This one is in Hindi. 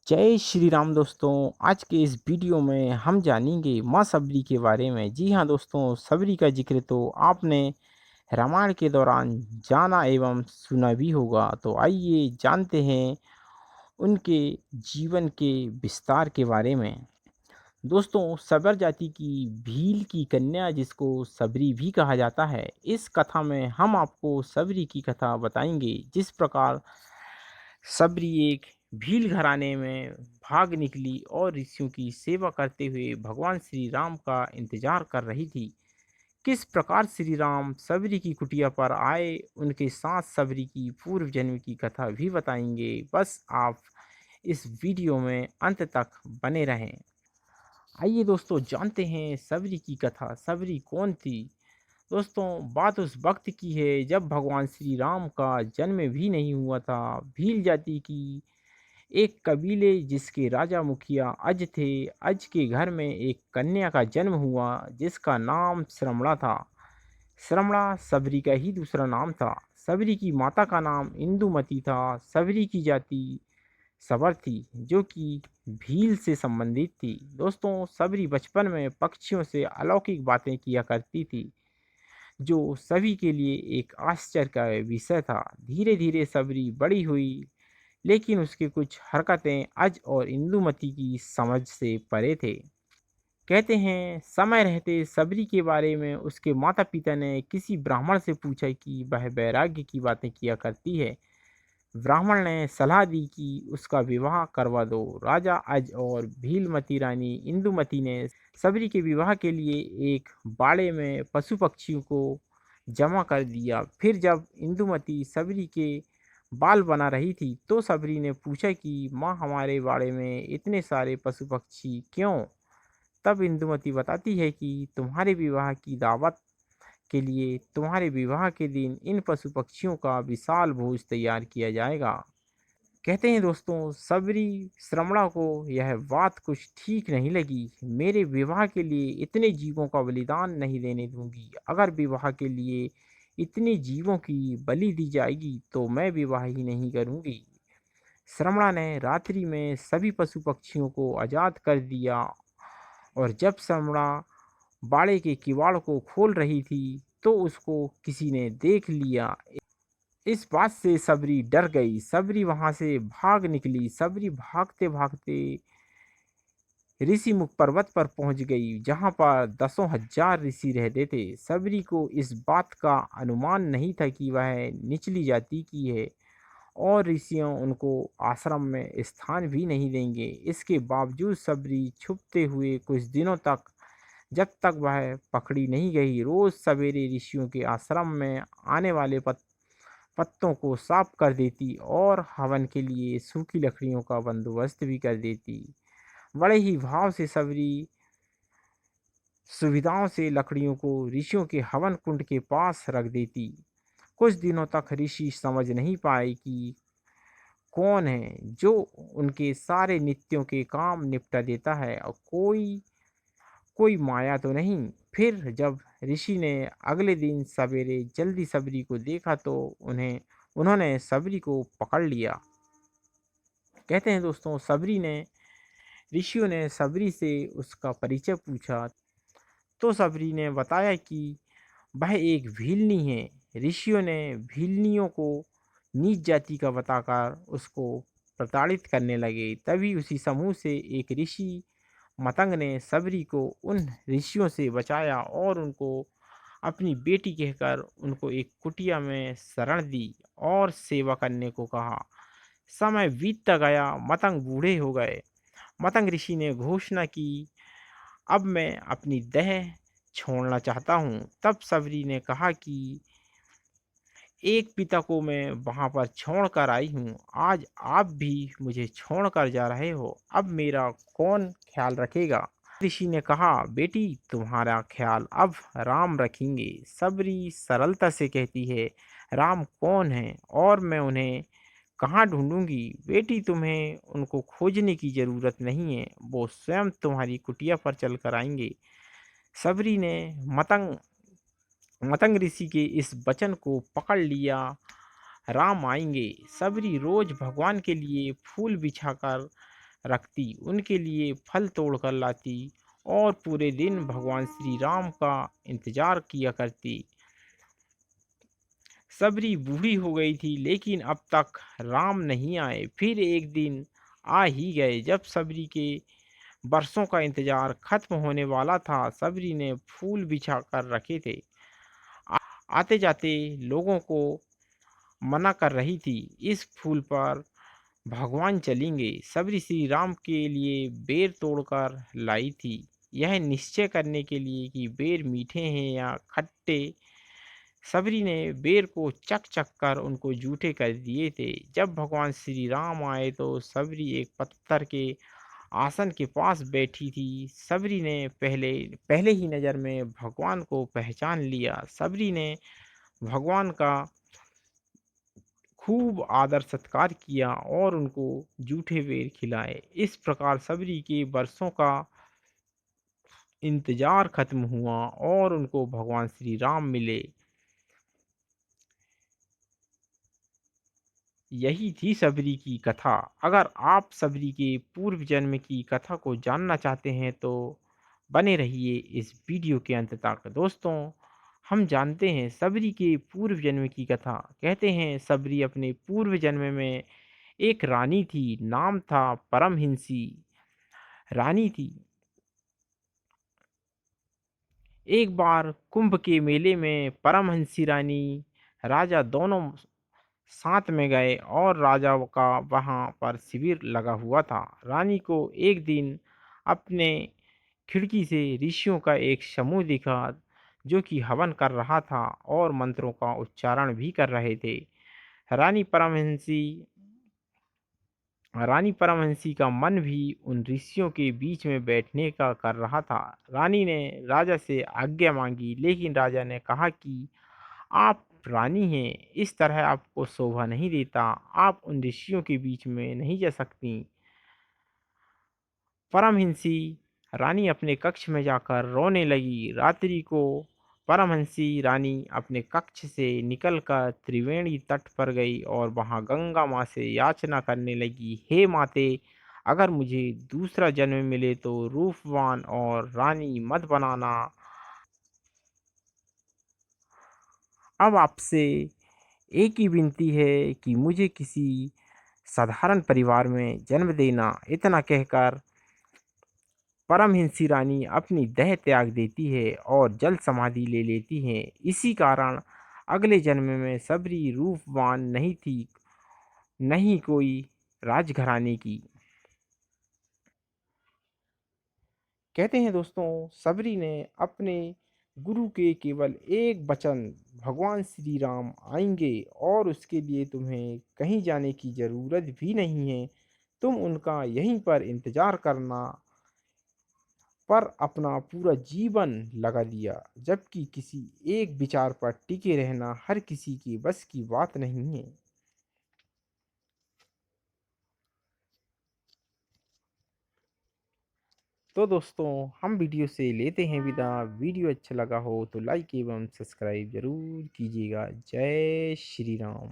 जय श्री राम दोस्तों। आज के इस वीडियो में हम जानेंगे माँ सबरी के बारे में। जी हाँ दोस्तों, सबरी का जिक्र तो आपने रामायण के दौरान जाना एवं सुना भी होगा। तो आइए जानते हैं उनके जीवन के विस्तार के बारे में। दोस्तों, सबर जाति की भील की कन्या जिसको सबरी भी कहा जाता है, इस कथा में हम आपको सबरी की कथा बताएंगे। जिस प्रकार सबरी एक भील घराने में भाग निकली और ऋषियों की सेवा करते हुए भगवान श्री राम का इंतजार कर रही थी। किस प्रकार श्री राम सबरी की कुटिया पर आए, उनके साथ सबरी की पूर्व जन्म की कथा भी बताएंगे। बस आप इस वीडियो में अंत तक बने रहें। आइए दोस्तों, जानते हैं सबरी की कथा। सबरी कौन थी? दोस्तों, बात उस वक्त की है जब भगवान श्री राम का जन्म भी नहीं हुआ था। भील जाति की एक कबीले जिसके राजा मुखिया अज थे। अज के घर में एक कन्या का जन्म हुआ जिसका नाम श्रमणा था। श्रमणा सबरी का ही दूसरा नाम था। सबरी की माता का नाम इंदुमती था। सबरी की जाति सबर थी जो कि भील से संबंधित थी। दोस्तों, सबरी बचपन में पक्षियों से अलौकिक बातें किया करती थी जो सभी के लिए एक आश्चर्य का विषय था। धीरे धीरे सबरी बड़ी हुई, लेकिन उसकी कुछ हरकतें अज और इंदुमती की समझ से परे थे। कहते हैं समय रहते सबरी के बारे में उसके माता पिता ने किसी ब्राह्मण से पूछा कि वह वैराग्य की बातें किया करती है। ब्राह्मण ने सलाह दी कि उसका विवाह करवा दो। राजा अज और भीलमती रानी इंदुमती ने सबरी के विवाह के लिए एक बाड़े में पशु पक्षियों को जमा कर दिया। फिर जब इंदुमती सबरी के बाल बना रही थी तो सबरी ने पूछा कि माँ, हमारे बाड़े में इतने सारे पशु पक्षी क्यों? तब इंदुमती बताती है कि तुम्हारे विवाह की दावत के लिए तुम्हारे विवाह के दिन इन पशु पक्षियों का विशाल भोज तैयार किया जाएगा। कहते हैं दोस्तों, सबरी श्रमणा को यह बात कुछ ठीक नहीं लगी। मेरे विवाह के लिए इतने जीवों का बलिदान नहीं देने दूंगी। अगर विवाह के लिए इतने जीवों की बलि दी जाएगी तो मैं विवाह ही नहीं करूंगी। श्रमणा ने रात्रि में सभी पशु पक्षियों को आजाद कर दिया और जब श्रमणा बाड़े के किवाड़ को खोल रही थी तो उसको किसी ने देख लिया। इस बात से सबरी डर गई। सबरी वहां से भाग निकली। सबरी भागते भागते ऋषि मुख पर्वत पर पहुंच गई जहां पर दसों हजार ऋषि रहते थे। सबरी को इस बात का अनुमान नहीं था कि वह निचली जाति की है और ऋषियों उनको आश्रम में स्थान भी नहीं देंगे। इसके बावजूद सबरी छुपते हुए कुछ दिनों तक, जब तक वह पकड़ी नहीं गई, रोज सवेरे ऋषियों के आश्रम में आने वाले पत्तों को साफ कर देती और हवन के लिए सूखी लकड़ियों का बंदोबस्त भी कर देती। बड़े ही भाव से सबरी सुविधाओं से लकड़ियों को ऋषियों के हवन कुंड के पास रख देती। कुछ दिनों तक ऋषि समझ नहीं पाए कि कौन है जो उनके सारे नित्यों के काम निपटा देता है और कोई कोई माया तो नहीं। फिर जब ऋषि ने अगले दिन सवेरे जल्दी सबरी को देखा तो उन्होंने सबरी को पकड़ लिया। कहते हैं दोस्तों, सबरी ने ऋषियों ने सबरी से उसका परिचय पूछा तो सबरी ने बताया कि वह एक भीलनी है। ऋषियों ने भीलनियों को नीच जाति का बताकर उसको प्रताड़ित करने लगे। तभी उसी समूह से एक ऋषि मतंग ने सबरी को उन ऋषियों से बचाया और उनको अपनी बेटी कहकर उनको एक कुटिया में शरण दी और सेवा करने को कहा। समय बीतता गया, मतंग बूढ़े हो गए। मतंग ऋषि ने घोषणा की, अब मैं अपनी देह छोड़ना चाहता हूँ। तब सबरी ने कहा कि एक पिता को मैं वहां पर छोड़ कर आई हूँ, आज आप भी मुझे छोड़ कर जा रहे हो, अब मेरा कौन ख्याल रखेगा? ऋषि ने कहा, बेटी, तुम्हारा ख्याल अब राम रखेंगे। सबरी सरलता से कहती है, राम कौन है और मैं उन्हें कहाँ ढूंढूंगी? बेटी, तुम्हें उनको खोजने की जरूरत नहीं है, वो स्वयं तुम्हारी कुटिया पर चल कर आएंगे। सबरी ने मतंग मतंग ऋषि के इस वचन को पकड़ लिया। राम आएंगे। सबरी रोज भगवान के लिए फूल बिछाकर रखती, उनके लिए फल तोड़ कर लाती और पूरे दिन भगवान श्री राम का इंतजार किया करती। सबरी बूढ़ी हो गई थी, लेकिन अब तक राम नहीं आए। फिर एक दिन आ ही गए। जब सबरी के बरसों का इंतजार खत्म होने वाला था, सबरी ने फूल बिछा कर रखे थे। आते जाते लोगों को मना कर रही थी, इस फूल पर भगवान चलेंगे। सबरी श्री राम के लिए बेर तोड़कर लाई थी, यह निश्चय करने के लिए कि बेर मीठे हैं या खट्टे। सबरी ने बेर को चख चख कर उनको जूठे कर दिए थे। जब भगवान श्री राम आए तो सबरी एक पत्थर के आसन के पास बैठी थी। सबरी ने पहले पहले ही नज़र में भगवान को पहचान लिया। सबरी ने भगवान का खूब आदर सत्कार किया और उनको जूठे बेर खिलाए। इस प्रकार सबरी के बरसों का इंतजार खत्म हुआ और उनको भगवान श्री राम मिले। यही थी सबरी की कथा। अगर आप सबरी के पूर्व जन्म की कथा को जानना चाहते हैं तो बने रहिए इस वीडियो के अंत तक। दोस्तों, हम जानते हैं सबरी के पूर्व जन्म की कथा। कहते हैं सबरी अपने पूर्व जन्म में एक रानी थी, नाम था परमहिंसी रानी थी। एक बार कुंभ के मेले में परमहंसी रानी राजा दोनों साथ में गए और राजा का वहां पर शिविर लगा हुआ था। रानी को एक दिन अपने खिड़की से ऋषियों का एक समूह दिखा जो कि हवन कर रहा था और मंत्रों का उच्चारण भी कर रहे थे। रानी परमहंसी रानी परमहंसी का मन भी उन ऋषियों के बीच में बैठने का कर रहा था। रानी ने राजा से आज्ञा मांगी, लेकिन राजा ने कहा कि आप रानी हैं, इस तरह आपको शोभा नहीं देता, आप उन ऋषियों के बीच में नहीं जा सकती। परमहंसी रानी अपने कक्ष में जाकर रोने लगी। रात्रि को परमहंसी रानी अपने कक्ष से निकलकर त्रिवेणी तट पर गई और वहां गंगा माँ से याचना करने लगी, हे माते, अगर मुझे दूसरा जन्म मिले तो रूपवान और रानी मत बनाना। अब आपसे एक ही विनती है कि मुझे किसी साधारण परिवार में जन्म देना। इतना कहकर परमहंसी रानी अपनी देह त्याग देती है और जल समाधि ले लेती है। इसी कारण अगले जन्म में सबरी रूपवान नहीं थी, नहीं कोई राजघराने की। कहते हैं दोस्तों, सबरी ने अपने गुरु के केवल एक वचन, भगवान श्री राम आएंगे और उसके लिए तुम्हें कहीं जाने की ज़रूरत भी नहीं है, तुम उनका यहीं पर इंतज़ार करना, पर अपना पूरा जीवन लगा दिया। जबकि किसी एक विचार पर टिके रहना हर किसी के बस की बात नहीं है। तो दोस्तों, हम वीडियो से लेते हैं विदा। वीडियो अच्छा लगा हो तो लाइक एवं सब्सक्राइब जरूर कीजिएगा। जय श्री राम।